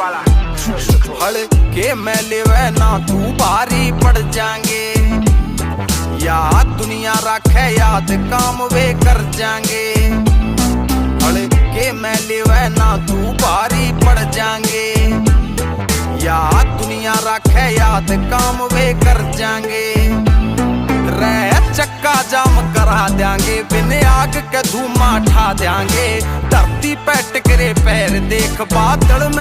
हल्के में लेवे ना तू भारी पड़ जाएंगे, याद दुनिया रखे याद काम वे कर जाएंगे। हल्के में लेवे ना तू भारी पड़ जाएंगे, याद दुनिया रखे याद काम वे कर जाएंगे। रह चक्का जाम करा देंगे, बिन आग के धुआं ठा देंगे। धरती पे टिकरे पैर देख बादल में